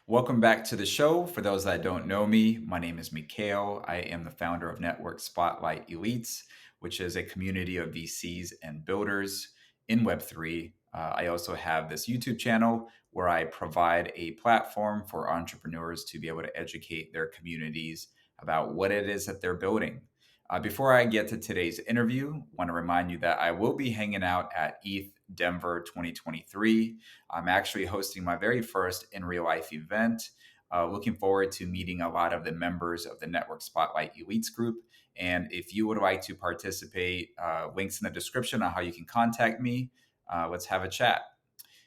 Welcome back to the show. For those that don't know me, my name is Mikhail. I am the founder of Network Spotlight Elites, which is a community of VCs and builders in Web3. I also have this YouTube channel where I provide a platform for entrepreneurs to be able to educate their communities about what it is that they're building. Before I get to today's interview, I want to remind you that I will be hanging out at ETH Denver 2023. I'm actually hosting my very first in real life event. Looking forward to meeting a lot of the members of the Network Spotlight Elites group. And if you would like to participate, links in the description on how you can contact me. Let's have a chat.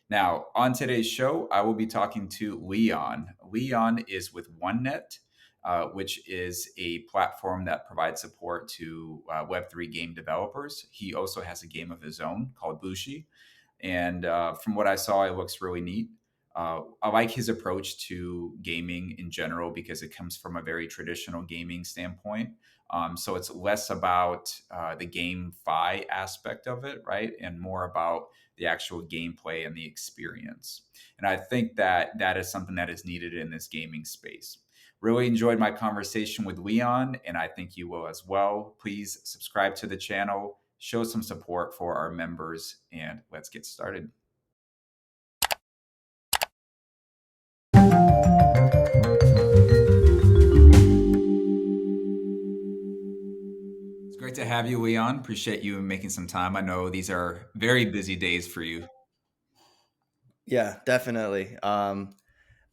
Now, on today's show, I will be talking to Leon. Leon is with Onenet, which is a platform that provides support to Web3 game developers. He also has a game of his own called Bushi. And from what I saw, it looks really neat. I like his approach to gaming in general because it comes from a very traditional gaming standpoint. So it's less about the GameFi aspect of it, right? And more about the actual gameplay and the experience. And I think that that is something that is needed in this gaming space. Really enjoyed my conversation with Leon, and I think you will as well. Please subscribe to the channel, show some support for our members, and let's get started. It's great to have you, Leon. Appreciate you making some time. I know these are very busy days for you. Yeah, definitely.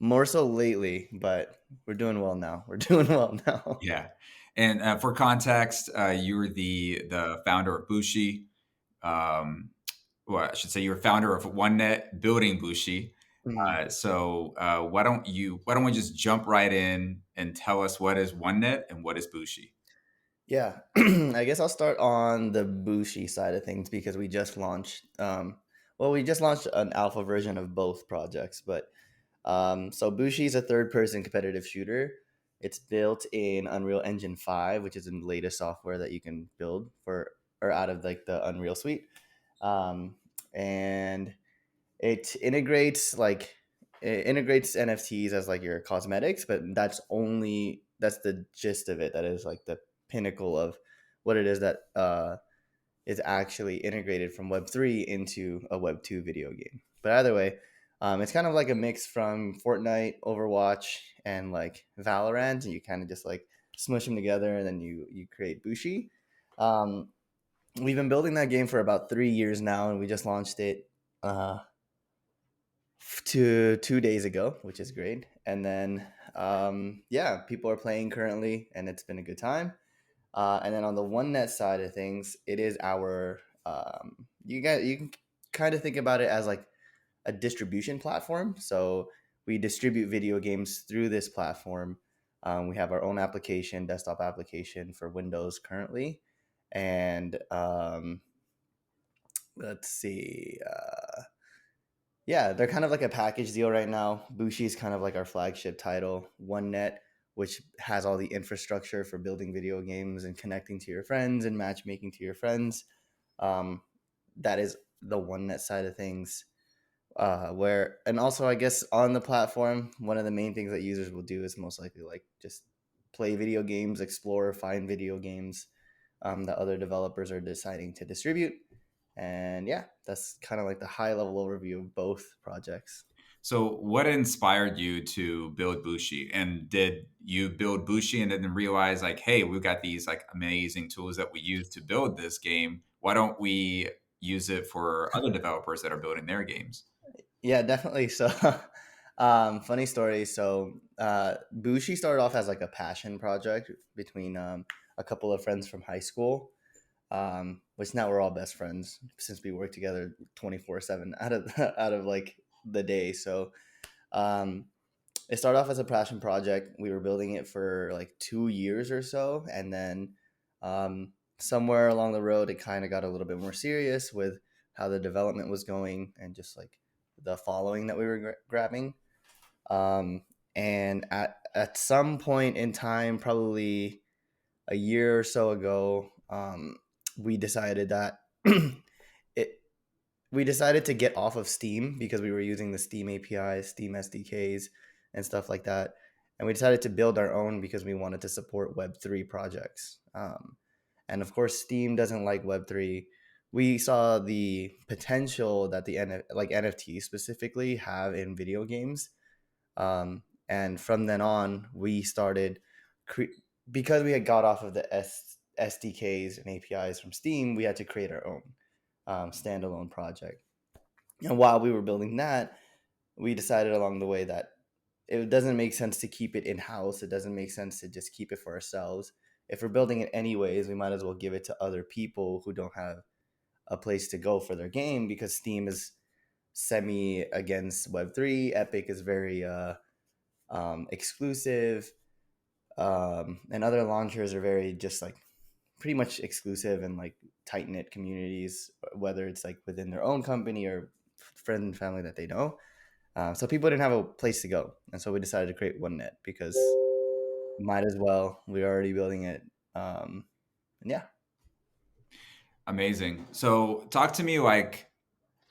More so lately, but we're doing well now. We're doing well now. Yeah. And for context, you're the founder of Bushi. Um, well, I should say you're founder of Onenet building Bushi. Mhm. Why don't we just jump right in and tell us what is Onenet and what is Bushi? Yeah, I guess I'll start on the Bushi side of things because we just launched. We just launched an alpha version of both projects, but so Bushi is a third-person competitive shooter. It's built in Unreal Engine 5, which is the latest software that you can build for or out of like the Unreal Suite. And it integrates NFTs as like your cosmetics, but that's the gist of it. That is like the pinnacle of what it is that is actually integrated from Web3 into a Web2 video game. But either way, it's kind of like a mix from Fortnite, Overwatch, and like Valorant. And you kind of just like smush them together, and then you create Bushi. Um, we've been building that game for about 3 years now, and we just launched it uh, to 2 days ago, which is great. And then, yeah, people are playing currently, and it's been a good time. And then on the OneNet side of things, it is our you can kind of think about it as like a distribution platform. So we distribute video games through this platform. We have our own application, desktop application for Windows currently, and let's see. Yeah, they're kind of like a package deal right now. Bushi is kind of like our flagship title. OneNet, which has all the infrastructure for building video games and connecting to your friends and matchmaking to your friends. Um, that is the OneNet side of things. Where and also I guess on the platform, one of the main things that users will do is most likely like just play video games, explore, find video games that other developers are deciding to distribute. And yeah, that's kind of like the high level overview of both projects. So, what inspired you to build Bushi? And did you build Bushi and then realize, like, hey, we've got these like amazing tools that we use to build this game. Why don't we use it for other developers that are building their games? Yeah, definitely. So, funny story. So, Bushi started off as like a passion project between a couple of friends from high school, which now we're all best friends since we work together 24/7 out of out of like the day. So, um, it started off as a passion project. We were building it for like 2 years or so, and then somewhere along the road, it kind of got a little bit more serious with how the development was going and just like the following that we were grabbing. Um, and at some point in time, probably a year or so ago, we decided that it we decided to get off of Steam because we were using the Steam APIs, Steam SDKs, and stuff like that. And we decided to build our own because we wanted to support Web3 projects. And of course, Steam doesn't like Web3. We saw the potential that like NFTs specifically have in video games. And from then on, we started because we had got off of the SDKs and APIs from Steam. We had to create our own standalone project. And while we were building that, we decided along the way that it doesn't make sense to keep it in house. It doesn't make sense to just keep it for ourselves. If we're building it anyways, we might as well give it to other people who don't have a place to go for their game, because Steam is semi against Web3. Epic is very exclusive, and other launchers are very just like pretty much exclusive and like tight knit communities, whether it's like within their own company or friends and family that they know. So people didn't have a place to go, and so we decided to create Onenet because might as well. We're already building it, and yeah, Amazing. So talk to me like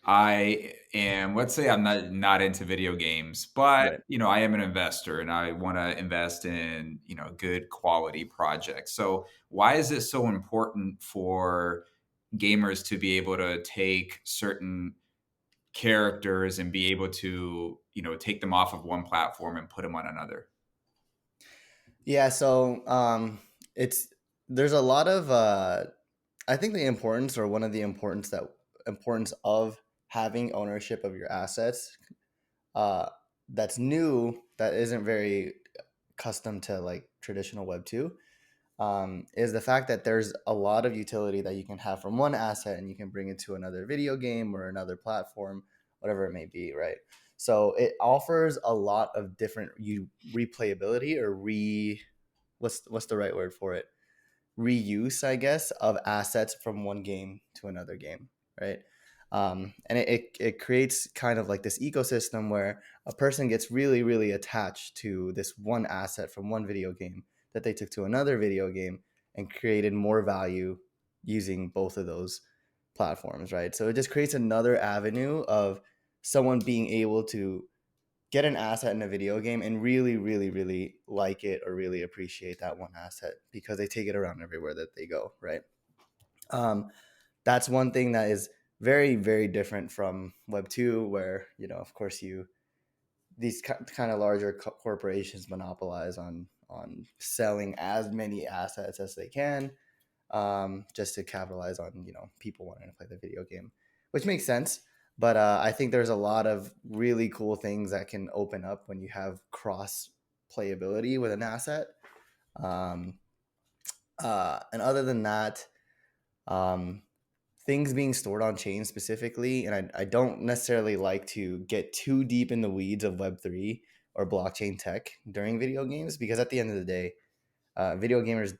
I am, let's say I'm not into video games, but right. I am an investor and I want to invest in, good quality projects. So why is it so important for gamers to be able to take certain characters and be able to, take them off of one platform and put them on another? Yeah, so it's there's a lot of I think the importance, or one of the importance of having ownership of your assets, uh, that's new, that isn't very custom to like traditional Web 2, is the fact that there's a lot of utility that you can have from one asset and you can bring it to another video game or another platform, whatever it may be, right? So it offers a lot of different replayability, or what's the right word for it, reuse, I guess, of assets from one game to another game, right? And it creates kind of like this ecosystem where a person gets really, really attached to this one asset from one video game that they took to another video game and created more value using both of those platforms, right? So it just creates another avenue of someone being able to get an asset in a video game and really, really, really like it or really appreciate that one asset because they take it around everywhere that they go, right? Um, that's one thing that is very, very different from Web 2, where, of course, these kind of larger corporations monopolize on selling as many assets as they can, just to capitalize on people wanting to play the video game, which makes sense. But I think there's a lot of really cool things that can open up when you have cross playability with an asset. Um, and other than that, um, things being stored on chain specifically, and I don't necessarily like to get too deep in the weeds of Web3 or blockchain tech during video games, because at the end of the day, video gamers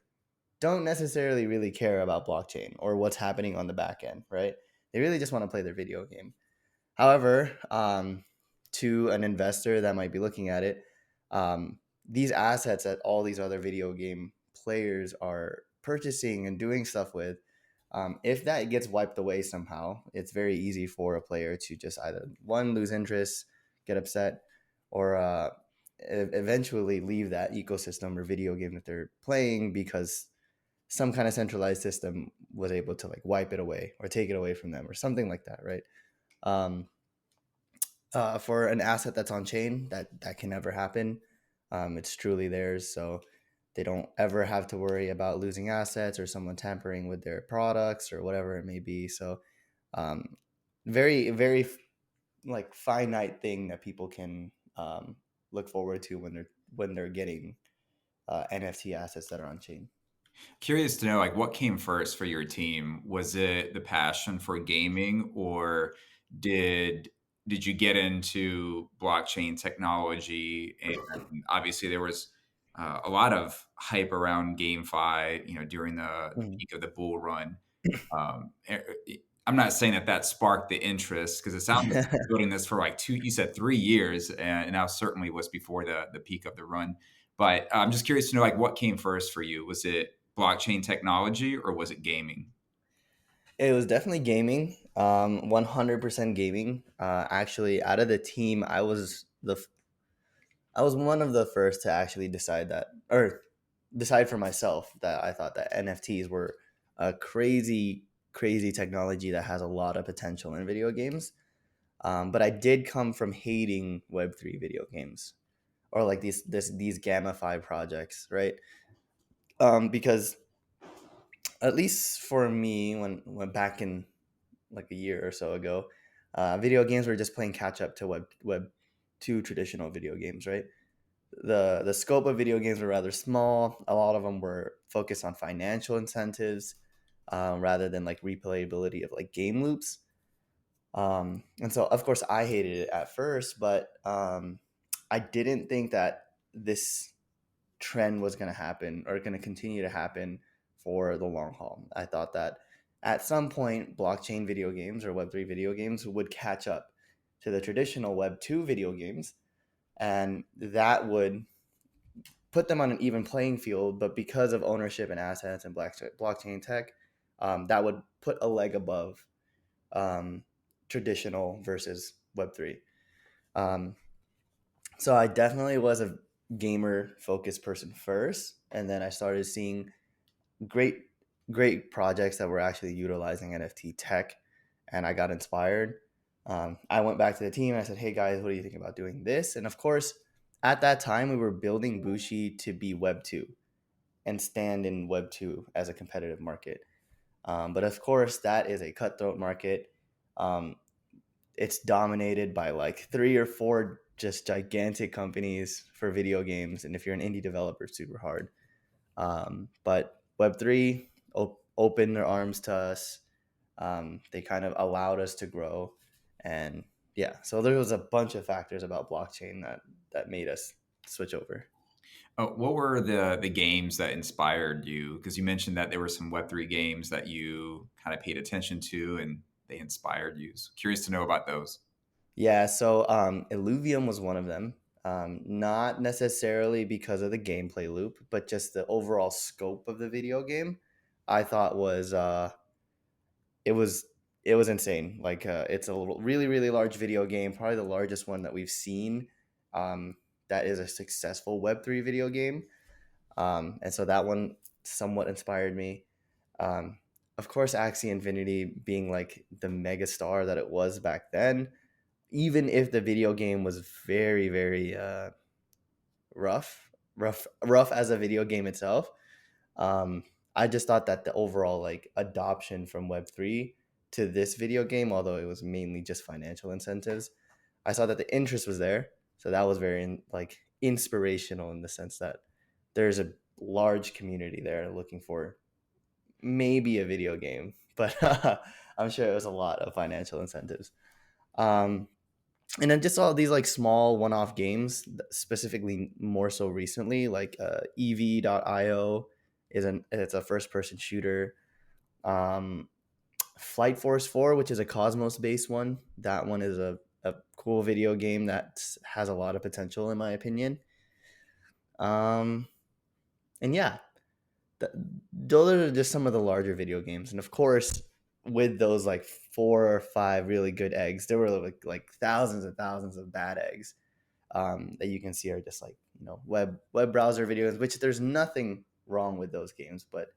don't necessarily really care about blockchain or what's happening on the back end, right? They really just want to play their video game. However, to an investor that might be looking at it, these assets that all these other video game players are purchasing and doing stuff with, if that gets wiped away somehow, it's very easy for a player to just either one, lose interest, get upset, or eventually leave that ecosystem or video game that they're playing because some kind of centralized system was able to like wipe it away or take it away from them or something like that, right? Um, for an asset that's on chain, that can never happen. It's truly theirs, so they don't ever have to worry about losing assets or someone tampering with their products or whatever it may be. So, um, very, very like finite thing that people can look forward to when they're getting NFT assets that are on chain. Curious to know, like, what came first for your team? Was it the passion for gaming, or did did you get into blockchain technology? And obviously, there was a lot of hype around GameFi, during the Mhm. peak of the bull run. Um, eh, I'm not saying that sparked the interest, because it sounds like you've been building this for like you said 3 years, and now certainly was before the peak of the run. But I'm just curious to know, like, what came first for you? Was it blockchain technology or was it gaming? It was definitely gaming. 100% gaming. Actually, out of the team, I was I was one of the first to actually decide that, or decide for myself that I thought that NFTs were a crazy, crazy technology that has a lot of potential in video games. But I did come from hating Web3 video games or like these gamify projects, right? Because at least for me, when back in like a year or so ago, video games were just playing catch up to Web 2 traditional video games, right? The scope of video games were rather small. A lot of them were focused on financial incentives rather than like replayability of like game loops. And so, of course, I hated it at first, but I didn't think that this trend was going to happen or going to continue to happen for the long haul. I thought that at some point, blockchain video games or Web3 video games would catch up to the traditional Web2 video games, and that would put them on an even playing field. But because of ownership and assets and blockchain tech, that would put a leg above um, traditional versus Web3. Um, so I definitely was a gamer focused person first, and then I started seeing great great projects that were actually utilizing NFT tech, and I got inspired. I went back to the team and I said, "Hey guys, what do you think about doing this?" And of course, at that time, we were building Bushi to be Web 2 and stand in Web 2 as a competitive market. But of course, that is a cutthroat market. Um, it's dominated by like three or four just gigantic companies for video games, and if you're an indie developer, it's super hard. But Web3 opened their arms to us. They kind of allowed us to grow, and yeah, so there was a bunch of factors about blockchain that made us switch over. What were the games that inspired you? Because you mentioned that there were some Web3 games that you kind of paid attention to and they inspired you. So curious to know about those. Yeah, so Illuvium was one of them. Not necessarily because of the gameplay loop, but just the overall scope of the video game. I thought was it was it was insane. Like it's a really really large video game, probably the largest one that we've seen. Um, that is a successful Web3 video game, and so that one somewhat inspired me. Um, of course, Axie Infinity being like the mega star that it was back then, even if the video game was very very rough as a video game itself. um, I just thought that the overall like adoption from Web3 to this video game, although it was mainly just financial incentives, I saw that the interest was there. So that was very like inspirational in the sense that there's a large community there looking for maybe a video game, but I'm sure it was a lot of financial incentives. Um, and then just all these like small one-off games, specifically more so recently, like ev.io it's a first-person shooter. um, Flight Force 4, which is a Cosmos based one, that one is a cool video game that has a lot of potential in my opinion. um, and yeah, th- those are just some of the larger video games, and of course with those like four or five really good eggs, there were like thousands and thousands of bad eggs that you can see are just like web browser videos, which there's nothing wrong with those games, but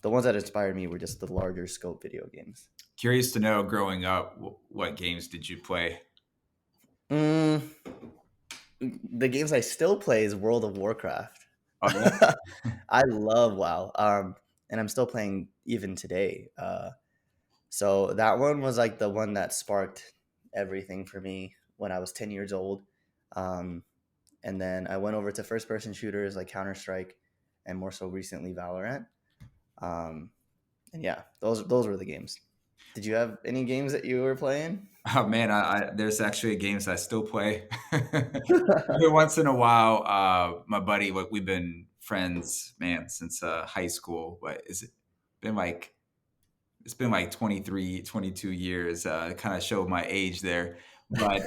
the ones that inspired me were just the larger scope video games. Curious to know, growing up, what games did you play? Mm, the games I still play is World of Warcraft. Oh, yeah. I love WoW, and I'm still playing even today. So that one was like the one that sparked everything for me when I was 10 years old. Um, and then I went over to first person shooters like Counter Strike, and more so recently Valorant. Um, and yeah, those were the games. Did you have any games that you were playing? Oh man, there's actually games I still play. Every once in a while, my buddy, we've been friends, man, since high school. But been like it's been like 23, 22 years. Kind of show my age there. But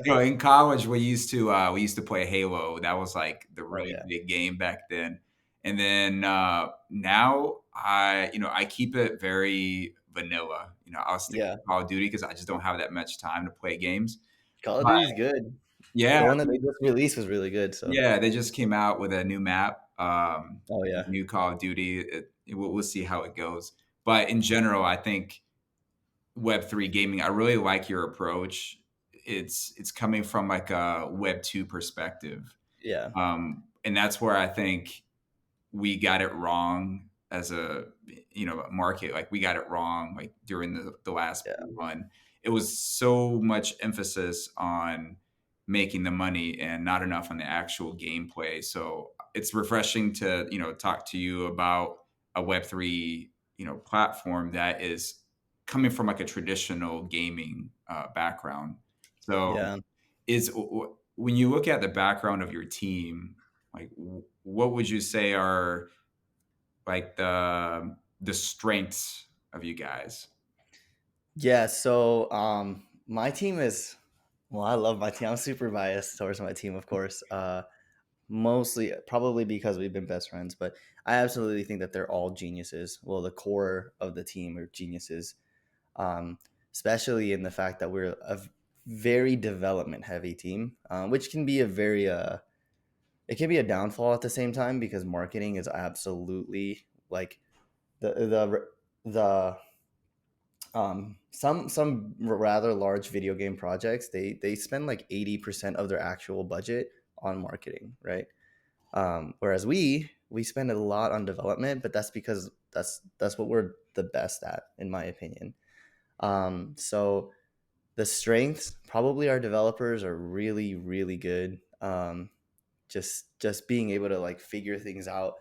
in college we used to play Halo. That was like the Oh really yeah, big game back then. And then now I keep it very vanilla. I'll stick yeah. to Call of Duty because I just don't have that much time to play games. Call of Duty's good. Yeah, The one that they just released was really good. So, yeah, they just came out with a new map, oh with yeah, new Call of Duty. We'll see how it goes. But in general, I think Web3 gaming, I really like your approach. It's coming from like a Web2 perspective. yeah, And that's where I think we got it wrong as a market. Like we got it wrong like during the last yeah, bull run. It was so much emphasis on making the money and not enough on the actual gameplay. So it's refreshing to talk to you about a Web3 platform that is coming from like a traditional gaming background. So yeah. is when you look at the background of your team, like what would you say are like the strengths of you guys? Yeah, so my team is, well, I love my team. I'm super biased towards my team, of course. Mostly probably because we've been best friends, but I absolutely think that they're all geniuses. Well, the core of the team are geniuses. Um, Especially in the fact that we're a very development heavy team, which can be a very it can be a downfall at the same time because marketing is absolutely like the some rather large video game projects, they spend like 80% of their actual budget on marketing, right? Whereas we spend a lot on development, but that's because that's what we're the best at, in my opinion. So the strengths, probably our developers are really really good. Just being able to like figure things out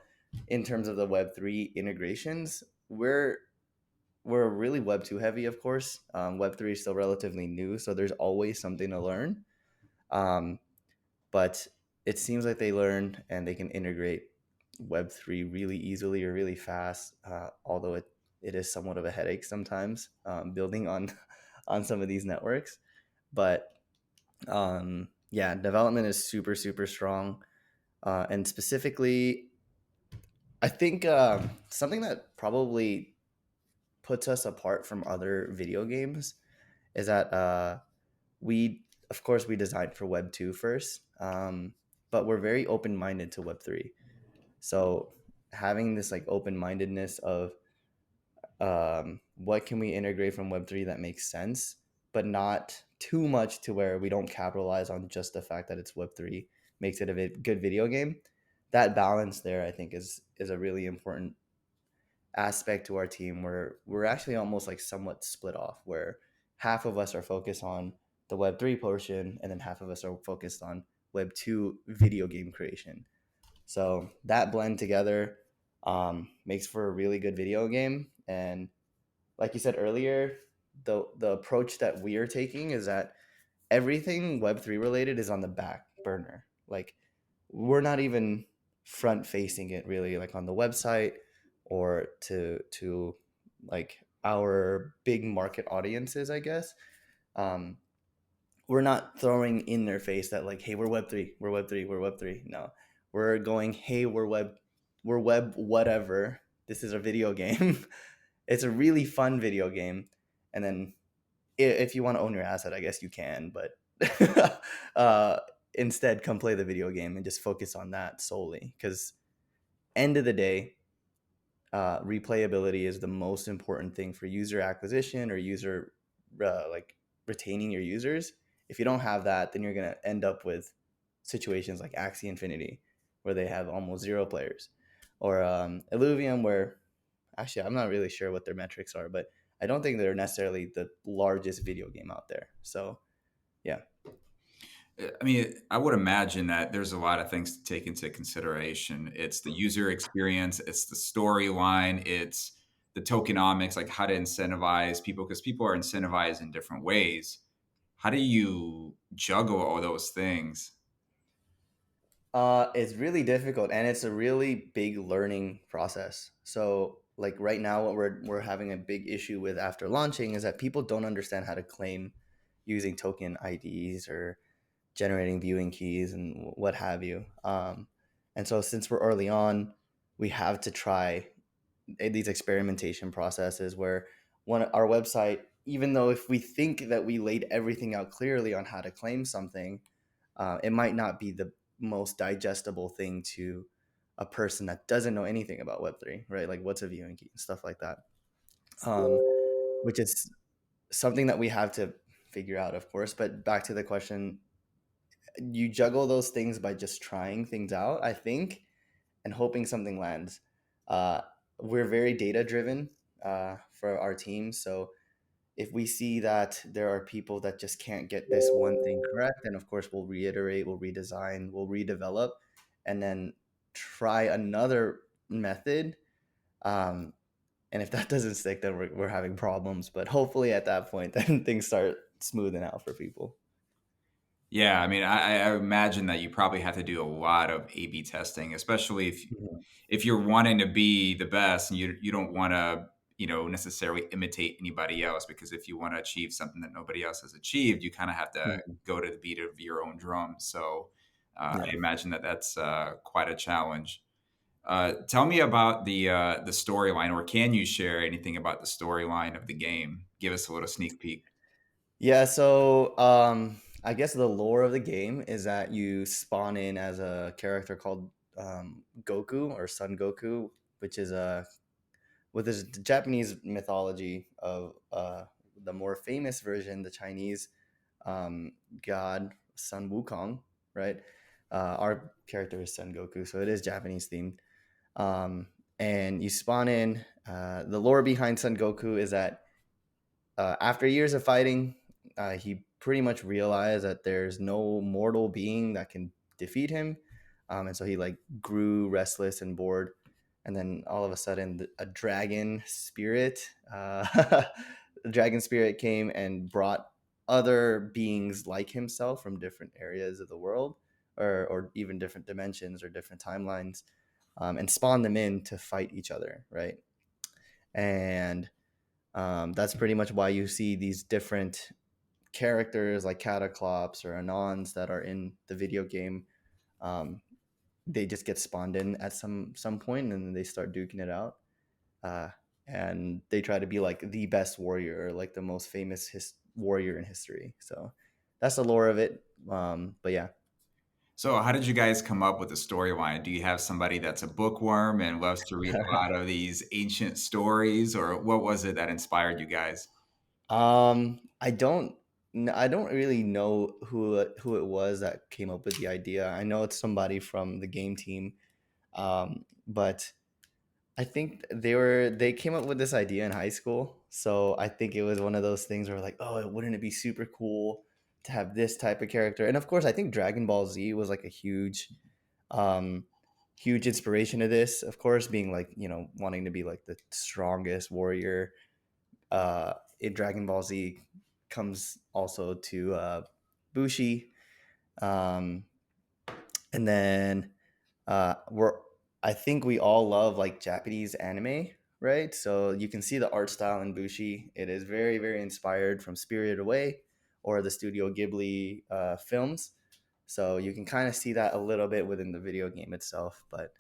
in terms of the Web3 integrations. We're really Web2 heavy, of course. Web3 is still relatively new, so there's always something to learn. Um, but it seems like they learn and they can integrate Web3 really easily or really fast, although it is somewhat of a headache sometimes, building on on some of these networks. But yeah, development is super super strong, and specifically, I think something that probably puts us apart from other video games is that we, of course, we designed for Web 2 first, but we're very open minded to Web 3. So having this like open mindedness of what can we integrate from Web 3 that makes sense, but not too much to where we don't capitalize on just the fact that it's Web 3 makes it a good video game. That balance there, I think, is a really important aspect to our team where we're actually almost like somewhat split off, where half of us are focused on the Web 3 portion and then half of us are focused on Web 2 video game creation. So that blend together makes for a really good video game. And like you said earlier, the approach that we are taking is that everything Web 3 related is on the back burner. Like we're not even front facing it really, like on the website or to like our big market audiences, I guess. Um, we're not throwing in their face that like, hey, we're Web 3, we're Web 3, we're Web 3. No, we're going, hey, we're web whatever. This is a video game. It's a really fun video game, and then if you want to own your asset, I guess you can, but uh, instead, come play the video game and just focus on that solely. Because end of the day, replayability is the most important thing for user acquisition or user like retaining your users. If you don't have that, then you're gonna end up with situations like Axie Infinity, where they have almost zero players, or Illuvium, where actually I'm not really sure what their metrics are, but I don't think they're necessarily the largest video game out there. So yeah, I mean, I would imagine that there's a lot of things to take into consideration. It's the user experience, it's the storyline, it's the tokenomics, like how to incentivize people, because people are incentivized in different ways. How do you juggle all those things? it's really difficult and it's a really big learning process. So like right now, what we're having a big issue with after launching is that people don't understand how to claim using token IDs or generating viewing keys and what have you. And so since we're early on, we have to try these experimentation processes where one our website, even though if we think that we laid everything out clearly on how to claim something, it might not be the most digestible thing to a person that doesn't know anything about Web3, right? Like what's a viewing key and stuff like that, um, which is something that we have to figure out, of course. But back to the question, you juggle those things by just trying things out, I think, and hoping something lands. Uh, we're very data driven for our team. So if we see that there are people that just can't get this one thing correct, then of course we'll reiterate, we'll redesign, we'll redevelop, and then try another method. Um, and if that doesn't stick, then we're having problems. But hopefully at that point, then things start smoothing out for people. Yeah, I mean, I imagine that you probably have to do a lot of A/B testing, especially Mhm. if you're wanting to be the best and you don't want to necessarily imitate anybody else, because if you want to achieve something that nobody else has achieved, you kind of have to Mhm. go to the beat of your own drum. So I Yeah. imagine that that's quite a challenge. Tell me about the storyline, or can you share anything about the storyline of the game? Give us a little sneak peek. Yeah, so I guess the lore of the game is that you spawn in as a character called Goku or Son Goku, which is a with this Japanese mythology of the more famous version, the Chinese um, god Sun Wukong, right? Our character is Son Goku, so it is Japanese themed. Um, and you spawn in. The lore behind Son Goku is that after years of fighting, he pretty much realized that there's no mortal being that can defeat him, and so he like grew restless and bored. And then all of a sudden, a dragon spirit, the dragon spirit came and brought other beings like himself from different areas of the world, or even different dimensions or different timelines, and spawned them in to fight each other, right? And that's pretty much why you see these different characters like Cataclops or Anons that are in the video game. Um, they just get spawned in at some point, and then they start duking it out. Uh, and they try to be like the best warrior, or like the most famous warrior in history. So that's the lore of it. But yeah. So, how did you guys come up with the storyline? Do you have somebody that's a bookworm and loves to read a lot of these ancient stories, or what was it that inspired you guys? I don't. I don't really know who it was that came up with the idea. I know it's somebody from the game team, but I think they came up with this idea in high school. So I think it was one of those things where like, oh, wouldn't it be super cool to have this type of character? And of course, I think Dragon Ball Z was like a um, huge inspiration to this. Of course, being like wanting to be like the strongest warrior in Dragon Ball Z comes also to Bushi, um, and then we're I think we all love like Japanese anime, right? So you can see the art style in Bushi. It is very very inspired from Spirited Away or the Studio Ghibli films. So you can kind of see that a little bit within the video game itself, but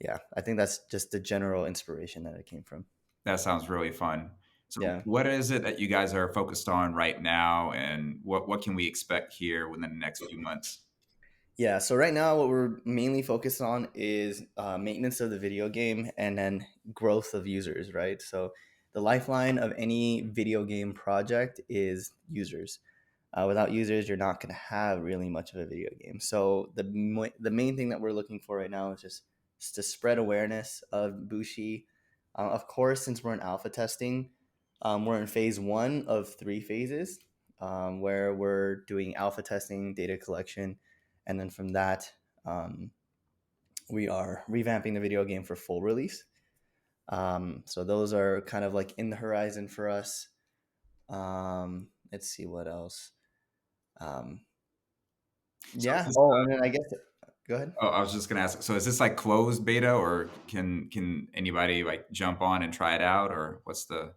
yeah, I think that's just the general inspiration that it came from. That sounds really fun. So, Yeah. what is it that you guys are focused on right now, and what can we expect here within the next few months? Yeah, so right now, what we're mainly focused on is maintenance of the video game and then growth of users, right? So, the lifeline of any video game project is users. Without users, you're not going to have really much of a video game. So, the main thing that we're looking for right now is just to spread awareness of Bushi. Of course, since we're in alpha testing, we're in phase one of three phases where we're doing alpha testing, data collection, and then from that, um, we are revamping the video game for full release. So those are kind of like in the horizon for us. Let's see what else. Um, So, is yeah. this, Oh, and then I guess go ahead. oh, I was just gonna ask. So, is this like closed beta, or can anybody like jump on and try it out, or what's the?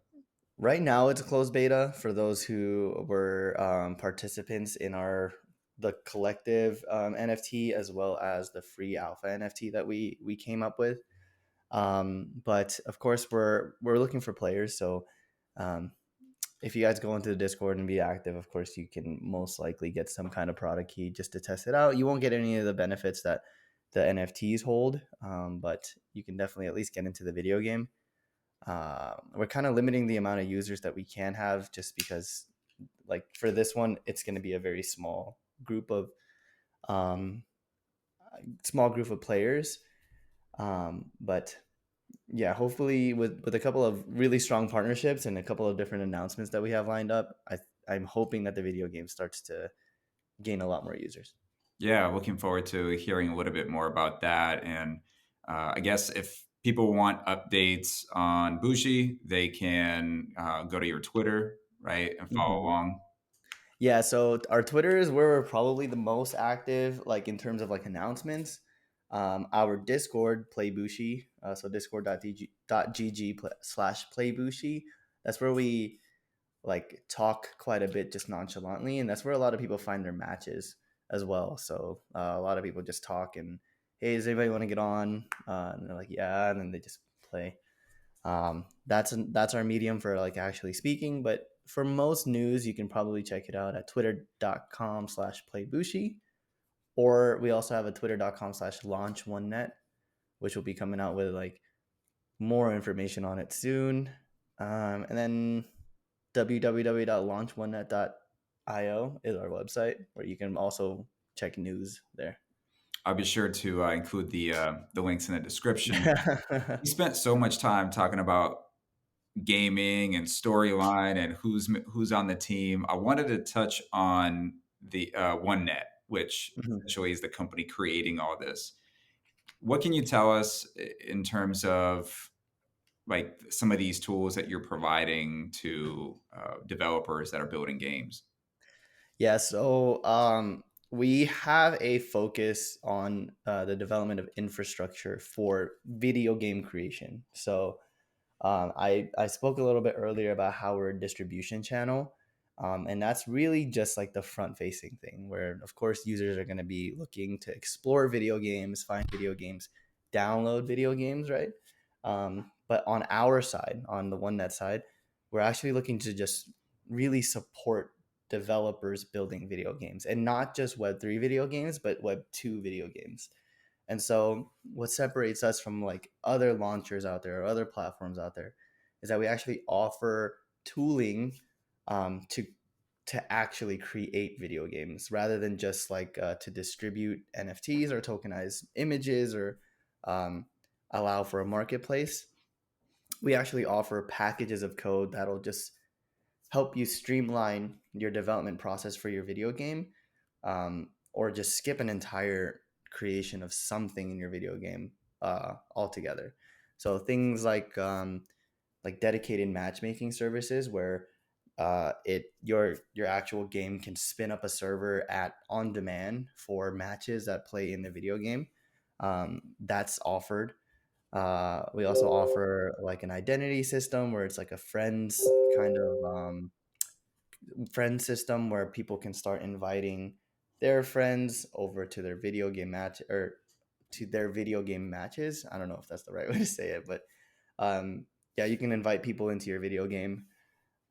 Right now, it's a closed beta for those who were participants in our the collective NFT as well as the free alpha NFT that we came up with. But of course, we're looking for players. So um, if you guys go into the Discord and be active, of course, you can most likely get some kind of product key just to test it out. You won't get any of the benefits that the NFTs hold, but you can definitely at least get into the video game. We're kind of limiting the amount of users that we can have just because, like, for this one, it's going to be a very group of um, small group of players. But yeah, hopefully with a couple of really strong partnerships and a couple of different announcements that we have lined up, I'm hoping that the video game starts to gain a lot more users. Yeah, looking forward to hearing a little bit more about that. And I guess if people want updates on Bushi, they can go to your Twitter, right, and follow Mhm. along. Yeah, so our Twitter is where we're probably the most active, like in terms of like announcements. Our Discord, Playbushi, so discord.gg/playbushi. That's where we like talk quite a bit just nonchalantly, and that's where a lot of people find their matches as well. So a lot of people just talk and, hey, does anybody want to get on? And they're like, yeah, and then they just play. That's our medium for like actually speaking. But for most news, you can probably check it out at twitter.com/playbushi, or we also have a twitter.com/launch Onenet, which will be coming out with like more information on it soon. And then www.launchonenet.io is our website where you can also check news there. I'll be sure to include the links in the description. Yeah. We spent so much time talking about gaming and storyline and who's on the team. I wanted to touch on the Onenet, which Mhm. essentially is the company creating all this. What can you tell us in terms of like some of these tools that you're providing to developers that are building games? Yeah, so we have a focus on the development of infrastructure for video game creation. So I spoke a little bit earlier about how we're a distribution channel, and that's really just like the front facing thing, where of course users are going to be looking to explore video games, find video games, download video games, right? But on our side, on the OneNet side, we're actually looking to just really support developers building video games, and not just Web3 video games, but Web2 video games. And so, what separates us from like other launchers out there or other platforms out there is that we actually offer tooling to actually create video games rather than just like to distribute NFTs or tokenize images or um, allow for a marketplace. We actually offer packages of code that'll just help you streamline your development process for your video game, or just skip an entire creation of something in your video game altogether. So things like dedicated matchmaking services where it your actual game can spin up a server at on demand for matches that play in the video game. That's offered. We also offer like an identity system where it's like a friends kind of friend system where people can start inviting their friends over to their video game match or to their video game matches. I don't know if that's the right way to say it, but yeah, you can invite people into your video game.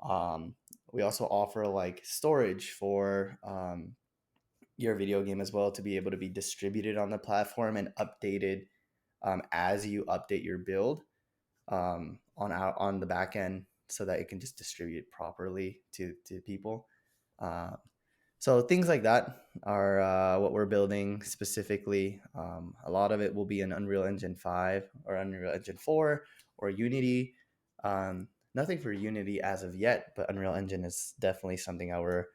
Um, we also offer like storage for your video game as well to be able to be distributed on the platform and updated as you update your build on the back end so that it can just distribute properly to people. Uh, so things like that are what we're building specifically. A lot of it will be in Unreal Engine 5 or Unreal Engine 4 or Unity. Nothing for Unity as of yet, but Unreal Engine is definitely something our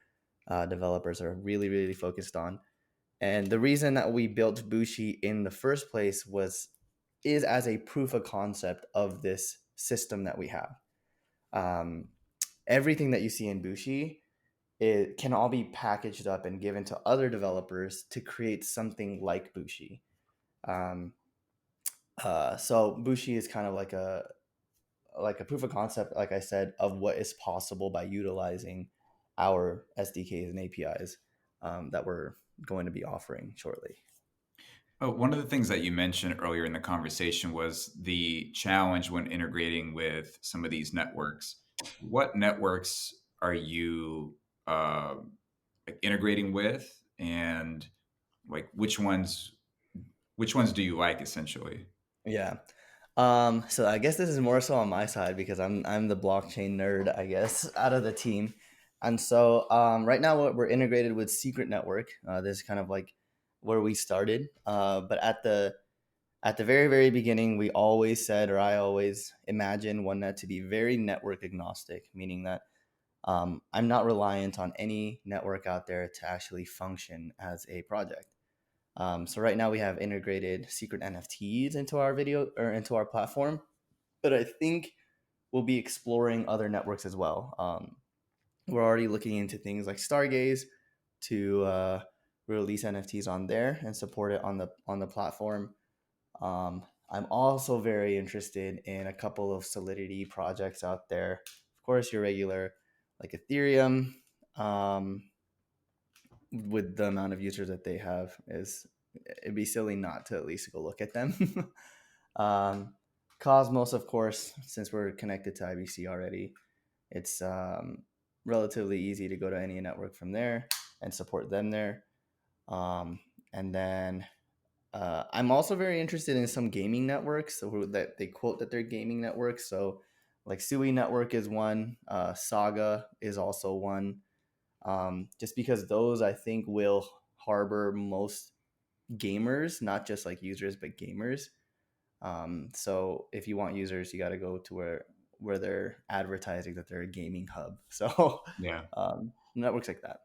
developers are really, really focused on. And the reason that we built Bushi in the first place is as a proof of concept of this system that we have. Um, Everything that you see in Bushi, it can all be packaged up and given to other developers to create something like Bushi. Um, so Bushi is kind of like a proof of concept, like I said, of what is possible by utilizing our SDKs and APIs that we're going to be offering shortly. Oh, one of the things that you mentioned earlier in the conversation was the challenge when integrating with some of these networks. What networks are you uh, like integrating with, and like which ones do you like essentially? Yeah. So I guess this is more so on my side because I'm the blockchain nerd, I guess, out of the team. And so right now we're integrated with Secret Network. This is kind of like where we started. But at the very very beginning, we always said, or I always imagined OneNet to be very network agnostic, meaning that I'm not reliant on any network out there to actually function as a project. So right now we have integrated secret NFTs into our video or into our platform, but I think we'll be exploring other networks as well. We're already looking into things like Stargaze to release NFTs on there and support it on the platform. I'm also very interested in a couple of Solidity projects out there. Of course, your regular like Ethereum. Um, with the amount of users that they have, is it'd be silly not to at least go look at them. um, Cosmos, of course, since we're connected to IBC already, it's relatively easy to go to any network from there and support them there. Um, and then I'm also very interested in some gaming networks that they quote that they're gaming networks. So, like Sui Network is one, Saga is also one. Just because those I think will harbor most gamers, not just like users, but gamers. So if you want users, you got to go to where they're advertising that they're a gaming hub. So Yeah. networks like that.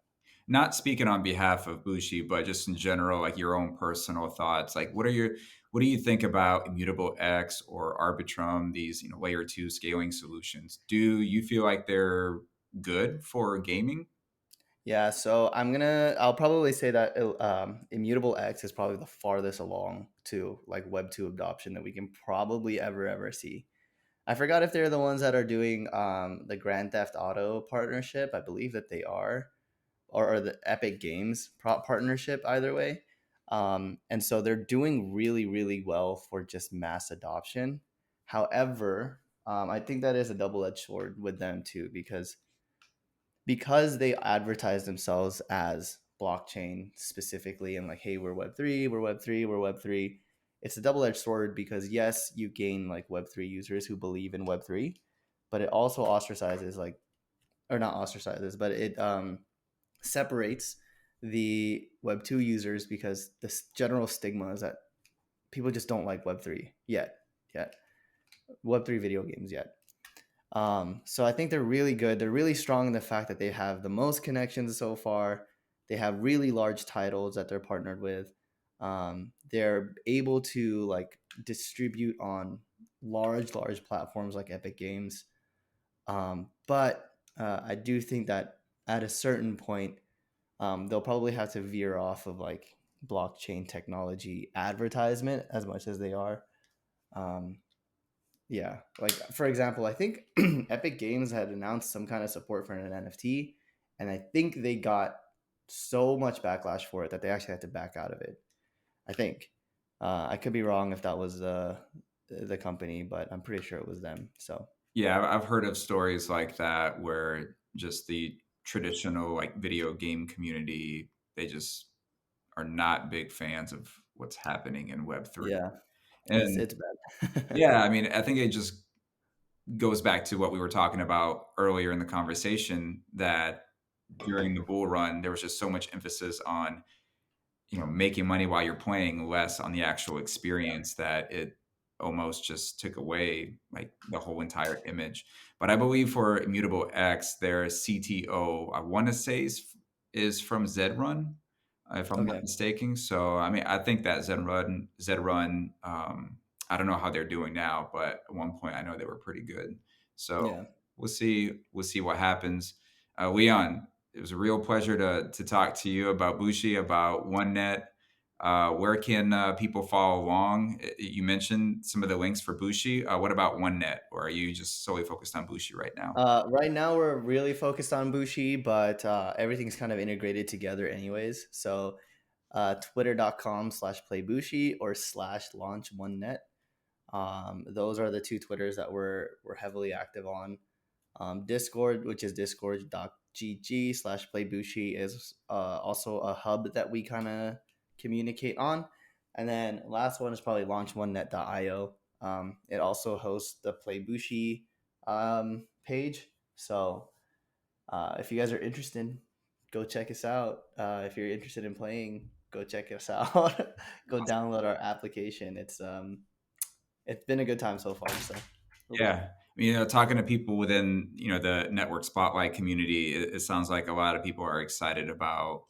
Not speaking on behalf of Bushi, but just in general, like your own personal thoughts. Like, what do you think about Immutable X or Arbitrum? These layer two scaling solutions. Do you feel like they're good for gaming? Yeah, so I'll probably say that Immutable X is probably the farthest along to like Web2 adoption that we can probably ever see. I forgot if they're the ones that are doing the Grand Theft Auto partnership. I believe that they are, or the Epic Games partnership, either way. And so they're doing really, really well for just mass adoption. However, I think that is a double edged sword with them too, because they advertise themselves as blockchain specifically and like, hey, we're Web3, we're Web3, we're Web3. It's a double edged sword because yes, you gain like Web3 users who believe in Web3, but it also ostracizes like, or not ostracizes, but it separates the Web2 users because the general stigma is that people just don't like Web3 yet, Web3 video games yet. So I think they're really good. They're really strong in the fact that they have the most connections so far. They have really large titles that they're partnered with. They're able to like distribute on large platforms like Epic Games. But I do think that at a certain point, they'll probably have to veer off of like blockchain technology advertisement as much as they are. Um, yeah, like for example, I think Epic Games had announced some kind of support for an NFT, and I think they got so much backlash for it that they actually had to back out of it. I think. I could be wrong if that was the company, but I'm pretty sure it was them. So Yeah, I've heard of stories like that where just the traditional like video game community, they just are not big fans of what's happening in Web three. yeah, And it's bad. yeah, I mean, I think it just goes back to what we were talking about earlier in the conversation, that during the bull run there was just so much emphasis on making money while you're playing, less on the actual experience, that it almost just took away like the whole entire image. But I believe for Immutable X, their CTO, I want to say is from Zrun, if I'm not Okay. mistaken. So I mean, I think that Zrun, I don't know how they're doing now, but at one point I know they were pretty good. So Yeah. we'll see what happens. Leon, it was a real pleasure to talk to you about Bushi, about Onenet. Where can people follow along? You mentioned some of the links for Bushi. What about Onenet, or are you just solely focused on Bushi right now? Right now we're really focused on Bushi, but everything's kind of integrated together anyways. So twitter.com/playbushi or /launch1net. Those are the two Twitters that we're heavily active on. Discord, which is discord.gg/playbushi, is also a hub that we kind of communicate on. And then last one is probably launchonenet.io. It also hosts the Playbushi page. So if you guys are interested, go check us out. If you're interested in playing, go check us out. Go download our application. It's been a good time so far. So Yeah. Talking to people within, the network spotlight community, it sounds like a lot of people are excited about,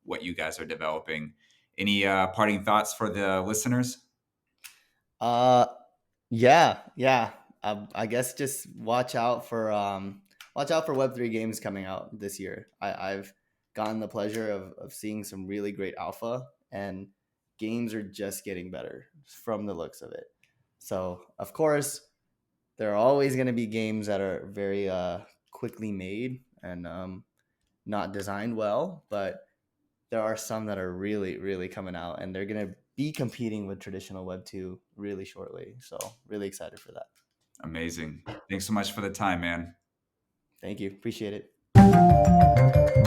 what you guys are developing. Any parting thoughts for the listeners? uh yeah. I guess just watch out for Web3 games coming out this year. I've gotten the pleasure of seeing some really great alpha, and games are just getting better from the looks of it. So of course there are always going to be games that are very quickly made and not designed well, but there are some that are really, really coming out, and they're going to be competing with traditional Web 2 really shortly. So, really excited for that. Amazing. Thanks so much for the time, man. Thank you. Appreciate it.